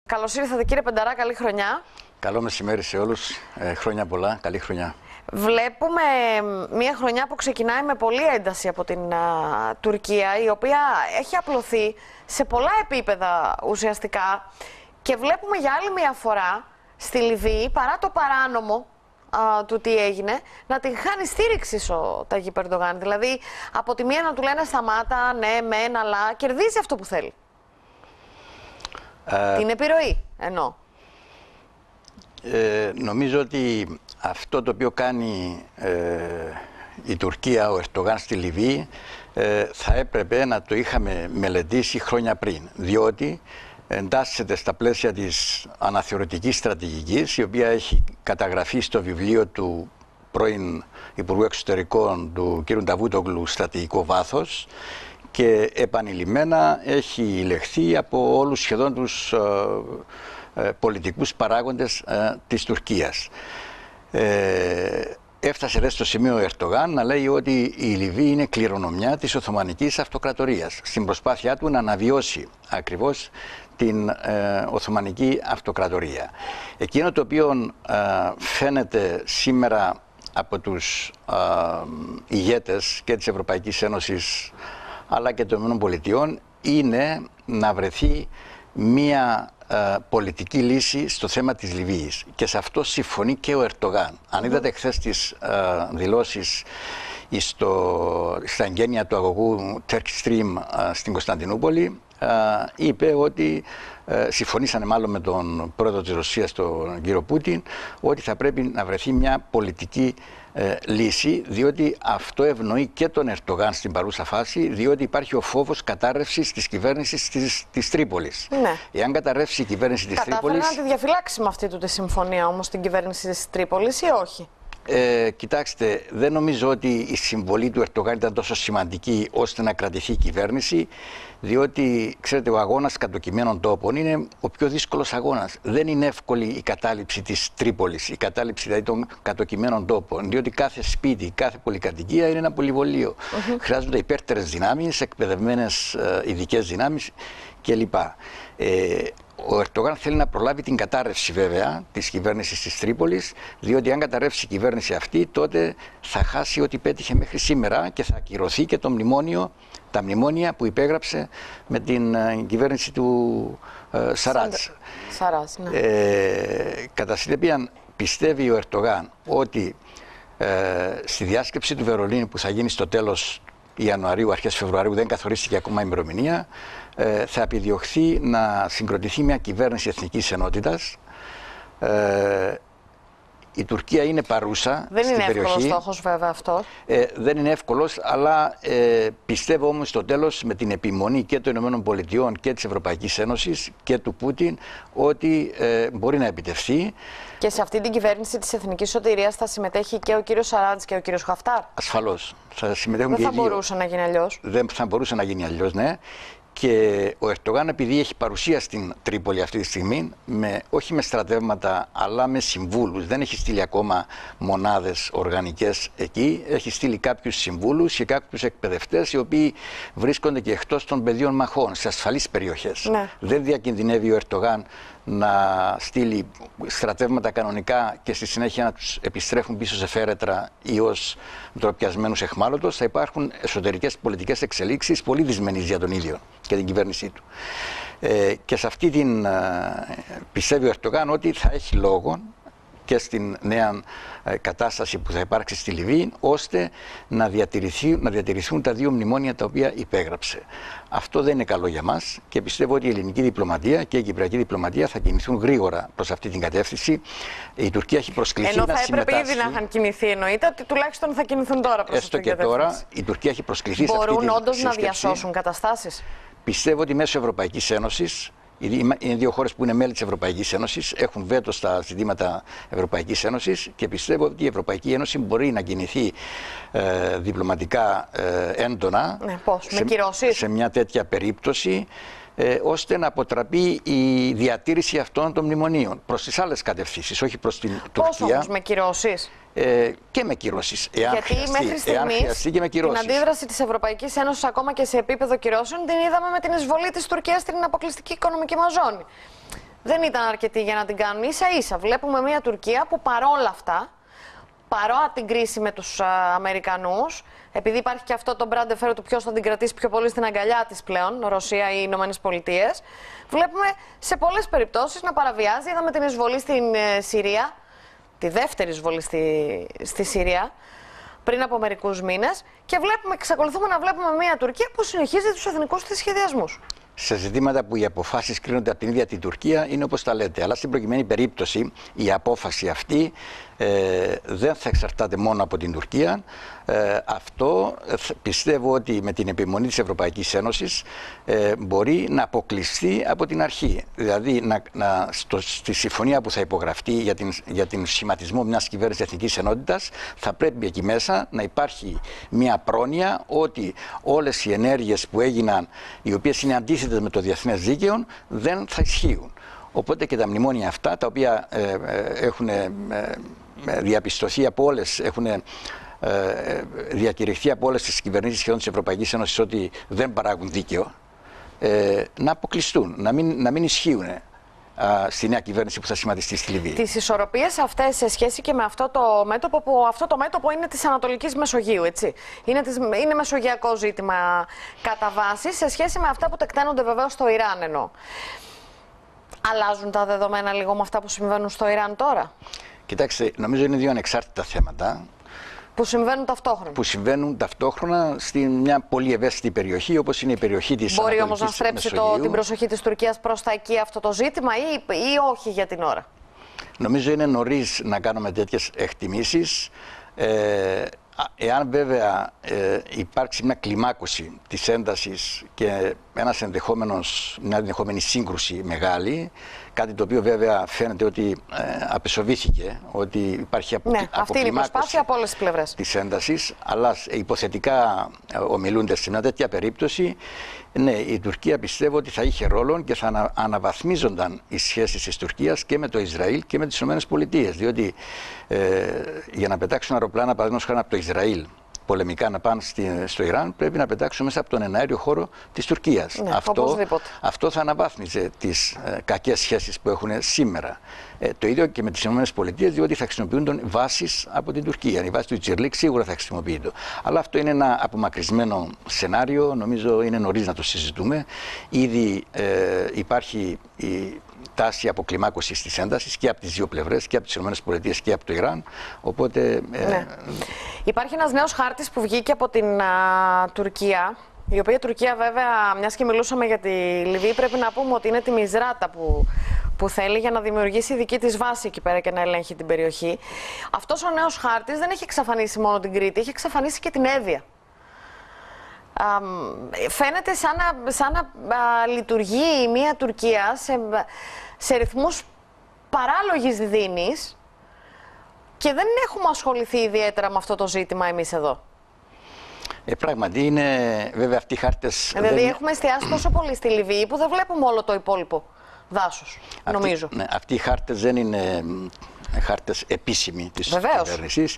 Καλώς ήρθατε κύριε Πενταρά, καλή χρονιά. Καλό μεσημέρι σε όλους, χρόνια πολλά, καλή χρονιά. Βλέπουμε μια χρονιά που ξεκινάει με πολλή ένταση από την Τουρκία, η οποία έχει απλωθεί σε πολλά επίπεδα ουσιαστικά, και βλέπουμε για άλλη μια φορά στη Λιβύη, παρά το παράνομο του τι έγινε, να την χάνει στήριξη ο Ταγίπ Ερντογάν. Δηλαδή από τη μία να του λένε σταμάτα, ναι μεν, αλλά κερδίζει αυτό που θέλει. Την επιρροή εννοώ. Νομίζω ότι αυτό το οποίο κάνει η Τουρκία, ο Ερντογάν στη Λιβύη, θα έπρεπε να το είχαμε μελετήσει χρόνια πριν, διότι εντάσσεται στα πλαίσια της αναθεωρητικής στρατηγικής, η οποία έχει καταγραφεί στο βιβλίο του πρώην Υπουργού Εξωτερικών του κ. Νταβούτογλου «Στρατηγικό βάθος», και επανειλημμένα έχει λεχθεί από όλους σχεδόν τους πολιτικούς παράγοντες της Τουρκίας. Έφτασε δε στο σημείο ο Ερντογάν να λέει ότι η Λιβύη είναι κληρονομιά της Οθωμανικής Αυτοκρατορίας, στην προσπάθειά του να αναβιώσει ακριβώς την Οθωμανική Αυτοκρατορία. Εκείνο το οποίο φαίνεται σήμερα από τους ηγέτες και της Ευρωπαϊκής Ένωσης αλλά και των ΗΠΑ είναι να βρεθεί μία πολιτική λύση στο θέμα της Λιβύης, και σε αυτό συμφωνεί και ο Ερντογάν. Αν είδατε χθες τις δηλώσεις στα εγγένεια του αγωγού Turkish Stream στην Κωνσταντινούπολη, είπε ότι συμφωνήσανε μάλλον με τον πρόεδρο της Ρωσίας, τον κύριο Πούτιν, ότι θα πρέπει να βρεθεί μια πολιτική λύση, διότι αυτό ευνοεί και τον Ερντογάν στην παρούσα φάση, διότι υπάρχει ο φόβος κατάρρευσης της κυβέρνησης της Τρίπολης. Ναι. Εάν καταρρεύσει η κυβέρνηση της Τρίπολης... Κατάφερε να τη διαφυλάξει με αυτή του τη συμφωνία όμως την κυβέρνηση της Τρίπολης ή όχι? Κοιτάξτε, δεν νομίζω ότι η συμβολή του Ερντογάν ήταν τόσο σημαντική ώστε να κρατηθεί η κυβέρνηση, διότι, ξέρετε, ο αγώνας κατοκειμένων τόπων είναι ο πιο δύσκολος αγώνας. Δεν είναι εύκολη η κατάληψη της Τρίπολης, η κατάληψη δηλαδή των κατοκειμένων τόπων, διότι κάθε σπίτι, κάθε πολυκατοικία είναι ένα πολυβολείο. Χρειάζονται υπέρτερες δυνάμεις, εκπαιδευμένες ειδικές δυνάμεις κλπ. Ο Ερντογάν θέλει να προλάβει την κατάρρευση βέβαια της κυβέρνησης της Τρίπολης, διότι αν καταρρεύσει η κυβέρνηση αυτή, τότε θα χάσει ό,τι πέτυχε μέχρι σήμερα και θα ακυρωθεί και το μνημόνιο, τα μνημόνια που υπέγραψε με την κυβέρνηση του Σαράτς. Ναι. Κατά συνέπεια, πιστεύει ο Ερντογάν ότι στη διάσκεψη του Βερολίνου που θα γίνει στο τέλος Ιανουαρίου, αρχές Φεβρουαρίου, δεν καθορίστηκε ακόμα η ημερομηνία, θα επιδιωχθεί να συγκροτηθεί μια κυβέρνηση εθνικής ενότητας. Η Τουρκία είναι παρούσα δεν στην είναι περιοχή. εύκολος στόχος βέβαια αυτό. Δεν είναι εύκολος, αλλά πιστεύω όμως στο τέλος, με την επιμονή και των ΗΠΑ και της Ευρωπαϊκής Ένωσης και του Πούτιν, ότι μπορεί να επιτευχθεί. Και σε αυτή την κυβέρνηση της Εθνικής Σωτηρίας θα συμμετέχει και ο κύριος Σαράτς και ο κύριος Χαφτάρ. Ασφαλώς. Θα συμμετέχουν. Δεν θα μπορούσε να γίνει αλλιώς. Δεν θα μπορούσε να γίνει αλλιώς, ναι. Και ο Ερντογάν, επειδή έχει παρουσία στην Τρίπολη αυτή τη στιγμή, όχι με στρατεύματα αλλά με συμβούλους, δεν έχει στείλει ακόμα μονάδες οργανικές εκεί, έχει στείλει κάποιους συμβούλους και κάποιους εκπαιδευτές, οι οποίοι βρίσκονται και εκτός των πεδίων μαχών, σε ασφαλείς περιοχές. Ναι. Δεν διακινδυνεύει ο Ερντογάν να στείλει στρατεύματα κανονικά και στη συνέχεια να τους επιστρέφουν πίσω σε φέρετρα ή ως ντροπιασμένους εχμάλωτος. Θα υπάρχουν εσωτερικές πολιτικές εξελίξεις πολύ δυσμενείς για τον ίδιο και την κυβέρνησή του. Και σε αυτή την πιστεύει ο Ερντογάν ότι θα έχει λόγο και στην νέα κατάσταση που θα υπάρξει στη Λιβύη, ώστε να διατηρηθούν τα δύο μνημόνια τα οποία υπέγραψε. Αυτό δεν είναι καλό για μας και πιστεύω ότι η ελληνική διπλωματία και η κυπριακή διπλωματία θα κινηθούν γρήγορα προς αυτή την κατεύθυνση. Η Τουρκία έχει προσκληθεί να συμμετάσχει. Ενώ θα έπρεπε ήδη να είχαν κινηθεί, εννοείται ότι τουλάχιστον θα κινηθούν τώρα προς αυτή την κατεύθυνση. Έστω και τώρα η Τουρκία έχει προσκληθεί σε αυτή την σύσκεψη. Μπορούν όντως να διασώσουν καταστάσεις? Πιστεύω ότι μέσω Ευρωπαϊκής Ένωσης, είναι δύο χώρες που είναι μέλη της Ευρωπαϊκής Ένωσης, έχουν βέτο στα ζητήματα Ευρωπαϊκής Ένωσης, και πιστεύω ότι η Ευρωπαϊκή Ένωση μπορεί να κινηθεί διπλωματικά έντονα. Ναι, πώς, με κυρώσεις? Σε μια τέτοια περίπτωση, ώστε να αποτραπεί η διατήρηση αυτών των μνημονίων προς τις άλλες κατευθύνσεις, όχι προς την Τουρκία. Πώς όμως, με κυρώσεις? Και με κυρώσεις. Γιατί μέχρι στιγμής την αντίδραση της Ευρωπαϊκής Ένωσης, ακόμα και σε επίπεδο κυρώσεων, την είδαμε με την εισβολή της Τουρκίας στην αποκλειστική οικονομική μας ζώνη. δεν ήταν αρκετοί για να την κάνουν. Ίσα-ίσα βλέπουμε μια Τουρκία που παρόλα αυτά, παρά την κρίση με τους Αμερικανούς, επειδή υπάρχει και αυτό το μπράντε φέρο του ποιος θα την κρατήσει πιο πολύ στην αγκαλιά της πλέον, Ρωσία ή Ηνωμένες Πολιτείες, βλέπουμε σε πολλές περιπτώσεις να παραβιάζει. Είδαμε την εισβολή στην Συρία, τη δεύτερη εισβολή στη Συρία, πριν από μερικούς μήνες, και εξακολουθούμε να βλέπουμε μια Τουρκία που συνεχίζει τους εθνικούς της σχεδιασμούς. Σε ζητήματα που οι αποφάσεις κρίνονται από την ίδια την Τουρκία είναι όπως τα λέτε. Αλλά στην προκειμένη περίπτωση η απόφαση αυτή δεν θα εξαρτάται μόνο από την Τουρκία. Αυτό πιστεύω ότι με την επιμονή της Ευρωπαϊκής Ένωσης μπορεί να αποκλειστεί από την αρχή. Δηλαδή στη συμφωνία που θα υπογραφτεί για την σχηματισμό μιας κυβέρνησης εθνικής ενότητας θα πρέπει εκεί μέσα να υπάρχει μια πρόνοια ότι όλες οι ενέργειες που έγιναν, οι οποίες είναι αντίθετες με το διεθνές δίκαιο, δεν θα ισχύουν. Οπότε και τα μνημόνια αυτά, τα οποία έχουν διαπιστωθεί από όλες, έχουν διακηρυχθεί από όλες τις κυβερνήσεις σχεδόν της Ευρωπαϊκής Ένωσης ότι δεν παράγουν δίκαιο, να αποκλειστούν, να μην ισχύουν στη νέα κυβέρνηση που θα σχηματιστεί στη Λιβύη. Τις ισορροπίες αυτές σε σχέση και με αυτό το μέτωπο, που αυτό το μέτωπο είναι της Ανατολικής Μεσογείου, έτσι. Είναι μεσογειακό ζήτημα κατά βάση, σε σχέση με αυτά που τεκταίνονται βεβαίως στο Ιράν εννοώ. Αλλάζουν τα δεδομένα λίγο με αυτά που συμβαίνουν στο Ιράν τώρα? Κοιτάξτε, νομίζω είναι δύο ανεξάρτητα θέματα. Που συμβαίνουν ταυτόχρονα. Που συμβαίνουν ταυτόχρονα στην μια πολύ ευαίσθητη περιοχή, όπως είναι η περιοχή της Ανατολικής Μεσογείου. Μπορεί όμως να στρέψει την προσοχή της Τουρκίας προς τα εκεί αυτό το ζήτημα ή όχι για την ώρα? Νομίζω είναι νωρίς να κάνουμε τέτοιες εκτιμήσεις. Εάν βέβαια υπάρξει μια κλιμάκωση της έντασης και μια ενδεχόμενη σύγκρουση μεγάλη, κάτι το οποίο βέβαια φαίνεται ότι απεσοβήθηκε, ότι υπάρχει αυτή είναι η προσπάθεια από όλες τις πλευρές της έντασης, αλλά υποθετικά ομιλούνται σε μια τέτοια περίπτωση, ναι, η Τουρκία πιστεύω ότι θα είχε ρόλο και θα αναβαθμίζονταν οι σχέσεις της Τουρκίας και με το Ισραήλ και με τις Ηνωμένες Πολιτείες. Διότι για να πετάξουν αεροπλάνα, παραδείγματος χάρη από το Ισραήλ, πολεμικά να πάνε στο Ιράν, πρέπει να πετάξουν μέσα από τον εναέριο χώρο της Τουρκίας. Ναι, αυτό θα αναβάθμιζε τις κακές σχέσεις που έχουν σήμερα. Το ίδιο και με τις ΗΠΑ, διότι θα χρησιμοποιούνται βάσεις από την Τουρκία. Η βάση του Ιτσιρλίκ σίγουρα θα χρησιμοποιείται. Αλλά αυτό είναι ένα απομακρυσμένο σενάριο. Νομίζω είναι νωρίς να το συζητούμε. Ήδη υπάρχει η τάση αποκλιμάκωσης της έντασης και από τις δύο πλευρές, και από τις ΗΠΑ και από το Ιράν. Οπότε. Ναι. Υπάρχει ένας νέος χάρτης που βγήκε από την Τουρκία. Η οποία Τουρκία, βέβαια, μιας και μιλούσαμε για τη Λιβύη, πρέπει να πούμε ότι είναι τη Μιζράτα που θέλει για να δημιουργήσει δική της βάση εκεί πέρα και να ελέγχει την περιοχή. Αυτός ο νέος χάρτης δεν έχει εξαφανίσει μόνο την Κρήτη, έχει εξαφανίσει και την Εύβοια. Φαίνεται σαν να λειτουργεί μια Τουρκία σε ρυθμούς παράλογης δίνης και δεν έχουμε ασχοληθεί ιδιαίτερα με αυτό το ζήτημα εμείς εδώ. Πράγματι είναι, βέβαια, αυτοί οι χάρτες. Δηλαδή έχουμε εστιάσει τόσο πολύ στη Λιβύη που δεν βλέπουμε όλο το υπόλοιπο δάσος, νομίζω. Ναι, αυτοί οι χάρτες δεν είναι χάρτες επίσημοι της κυβέρνησης.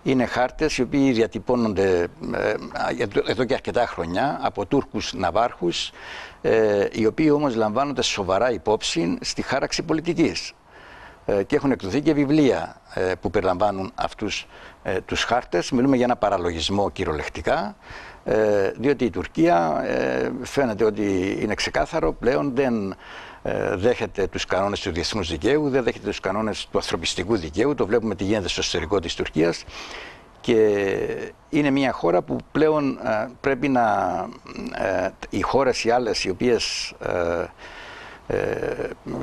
Είναι χάρτες οι οποίοι διατυπώνονται εδώ και αρκετά χρόνια από Τούρκους ναυάρχους, οι οποίοι όμως λαμβάνονται σοβαρά υπόψη στη χάραξη πολιτικής. Και έχουν εκδοθεί και βιβλία που περιλαμβάνουν αυτούς τους χάρτες. Μιλούμε για ένα παραλογισμό κυριολεκτικά, διότι η Τουρκία φαίνεται ότι είναι ξεκάθαρο, πλέον δεν δέχεται τους κανόνες του διεθνούς δικαίου, δεν δέχεται τους κανόνες του ανθρωπιστικού δικαίου. Το βλέπουμε τι γίνεται στο εσωτερικό της Τουρκίας. Και είναι μια χώρα που πλέον πρέπει οι χώρες οι άλλες οι οποίες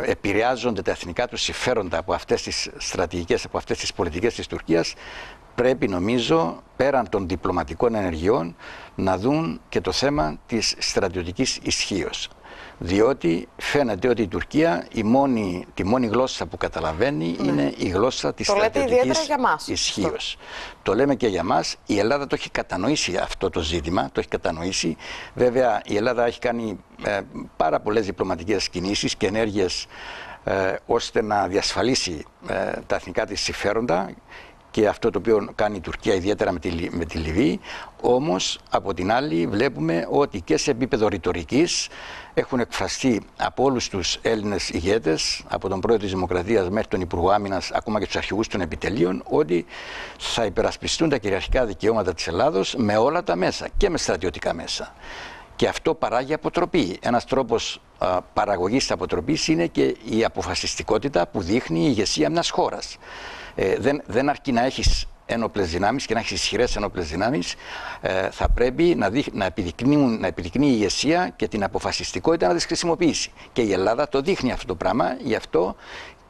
επηρεάζονται τα εθνικά τους συμφέροντα από αυτές τις στρατηγικές, από αυτές τις πολιτικές της Τουρκίας, πρέπει, νομίζω, πέραν των διπλωματικών ενεργειών, να δουν και το θέμα της στρατιωτικής ισχύως. Διότι φαίνεται ότι η Τουρκία τη μόνη γλώσσα που καταλαβαίνει είναι η γλώσσα της στρατιωτικής ισχύως. Το λέμε και για μας. Η Ελλάδα το έχει κατανοήσει αυτό το ζήτημα, το έχει κατανοήσει. Βέβαια η Ελλάδα έχει κάνει πάρα πολλές διπλωματικές κινήσεις και ενέργειες ώστε να διασφαλίσει τα εθνικά της συμφέροντα και αυτό το οποίο κάνει η Τουρκία ιδιαίτερα με τη Λιβύη. Όμως από την άλλη βλέπουμε ότι και σε επίπεδο ρητορικής έχουν εκφραστεί από όλους τους Έλληνες ηγέτες, από τον πρόεδρο της Δημοκρατίας μέχρι τον Υπουργό Άμυνας, ακόμα και τους αρχηγούς των επιτελείων, ότι θα υπερασπιστούν τα κυριαρχικά δικαιώματα της Ελλάδος με όλα τα μέσα και με στρατιωτικά μέσα. Και αυτό παράγει αποτροπή. Ένας τρόπος παραγωγής της αποτροπής είναι και η αποφασιστικότητα που δείχνει η ηγεσία μιας χώρας. Δεν αρκεί να έχεις ένοπλες δυνάμεις και να έχεις ισχυρές ένοπλες δυνάμεις, θα πρέπει να επιδεικνύει η ηγεσία και την αποφασιστικότητα να τις χρησιμοποιήσει. Και η Ελλάδα το δείχνει αυτό το πράγμα, γι' αυτό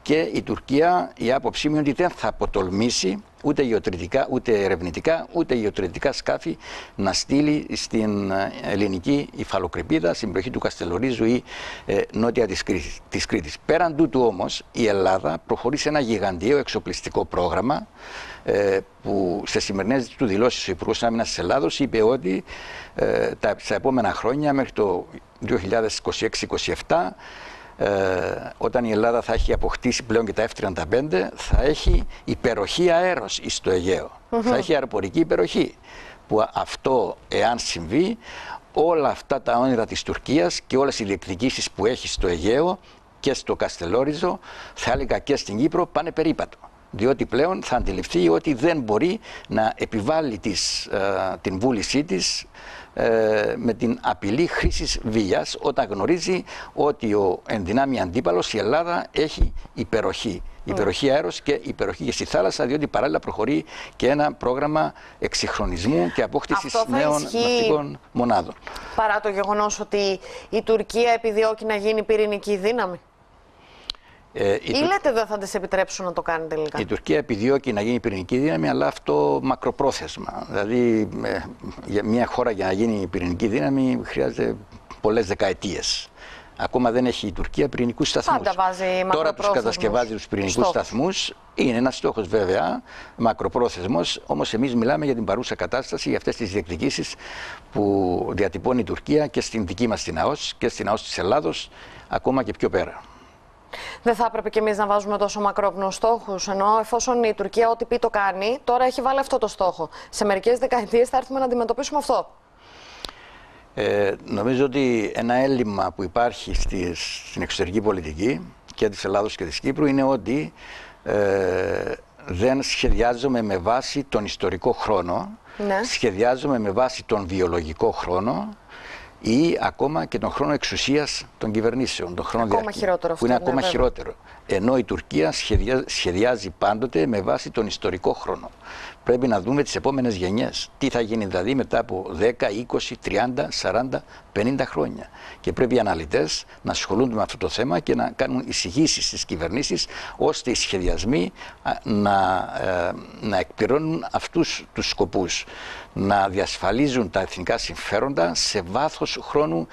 και η Τουρκία, η άποψή μου είναι ότι δεν θα αποτολμήσει ούτε γεωτρητικά, ούτε ερευνητικά, ούτε γεωτρητικά σκάφη να στείλει στην ελληνική υφαλοκρηπίδα, στην περιοχή του Καστελορίζου ή νότια της Κρήτης. Πέραν τούτου όμως η Ελλάδα προχωρεί σε ένα γιγαντιαίο εξοπλιστικό πρόγραμμα που σε σημερινές του δηλώσεις ο Υπουργός Άμυνας της Ελλάδος είπε ότι στα επόμενα χρόνια μέχρι το 2026-2027 όταν η Ελλάδα θα έχει αποκτήσει πλέον και τα F-35, θα έχει υπεροχή αέρος στο Αιγαίο. Θα έχει αεροπορική υπεροχή. Που αυτό, εάν συμβεί, όλα αυτά τα όνειρα της Τουρκίας και όλες οι διεκδικήσεις που έχει στο Αιγαίο και στο Καστελόριζο, θα έλεγα και στην Κύπρο, πάνε περίπατο. Διότι πλέον θα αντιληφθεί ότι δεν μπορεί να επιβάλλει την βούλησή της με την απειλή χρήσης βίας, όταν γνωρίζει ότι ο ενδυνάμει αντίπαλος, η Ελλάδα, έχει υπεροχή. Υπεροχή αέρος και υπεροχή και στη θάλασσα, διότι παράλληλα προχωρεί και ένα πρόγραμμα εξυγχρονισμού και απόκτησης νέων ναυτικών μονάδων. Παρά το γεγονός ότι η Τουρκία επιδιώκει να γίνει πυρηνική δύναμη. Ή λέτε δεν θα τις επιτρέψουν να το κάνει τελικά? Η Τουρκία επιδιώκει να γίνει πυρηνική δύναμη, αλλά αυτό μακροπρόθεσμα. Δηλαδή, για μια χώρα για να γίνει πυρηνική δύναμη χρειάζεται πολλές δεκαετίες. Ακόμα δεν έχει η Τουρκία πυρηνικούς σταθμούς. Τώρα τους κατασκευάζει τους πυρηνικούς σταθμούς. Είναι ένας στόχος βέβαια, μακροπρόθεσμος. Όμως εμείς μιλάμε για την παρούσα κατάσταση, για αυτές τις διεκδικήσεις που διατυπώνει η Τουρκία και στην δική μας την ΑΟΣ και στην ΑΟΣ της Ελλάδος, ακόμα και πιο πέρα. Δεν θα έπρεπε κι εμείς να βάζουμε τόσο μακρόπνους στόχους? Ενώ εφόσον η Τουρκία ό,τι πει το κάνει, τώρα έχει βάλει αυτό το στόχο. Σε μερικές δεκαετίες θα έρθουμε να αντιμετωπίσουμε αυτό. Νομίζω ότι ένα έλλειμμα που υπάρχει στην εξωτερική πολιτική και της Ελλάδος και της Κύπρου είναι ότι δεν σχεδιάζουμε με βάση τον ιστορικό χρόνο, σχεδιάζουμε με βάση τον βιολογικό χρόνο ή ακόμα και τον χρόνο εξουσίας των κυβερνήσεων, τον χρόνο που είναι ακόμα χειρότερο. Ενώ η Τουρκία σχεδιάζει πάντοτε με βάση τον ιστορικό χρόνο. Πρέπει να δούμε τις επόμενες γενιές. Τι θα γίνει δηλαδή μετά από 10, 20, 30, 40, 50 χρόνια. Και πρέπει οι αναλυτές να ασχολούνται με αυτό το θέμα και να κάνουν εισηγήσεις στις κυβερνήσεις, ώστε οι σχεδιασμοί να εκπληρώνουν αυτούς τους σκοπούς. Να διασφαλίζουν τα εθνικά συμφέροντα σε βάθος χρόνου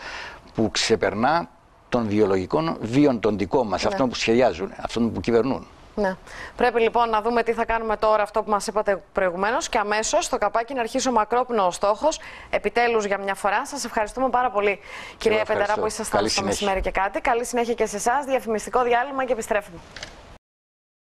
που ξεπερνά των βιολογικών βίων των δικών μας, αυτών που σχεδιάζουν, αυτών που κυβερνούν. Ναι. Πρέπει λοιπόν να δούμε τι θα κάνουμε τώρα, αυτό που μας είπατε προηγουμένως, και αμέσως στο καπάκι να αρχίσει ο μακρόπνοος στόχος. Επιτέλους για μια φορά. Σας ευχαριστούμε πάρα πολύ, κυρία Πενταρά, που ήσασταν στο μεσημέρι και κάτι. Καλή συνέχεια και σε εσάς. Διαφημιστικό διάλειμμα και επιστρέφουμε.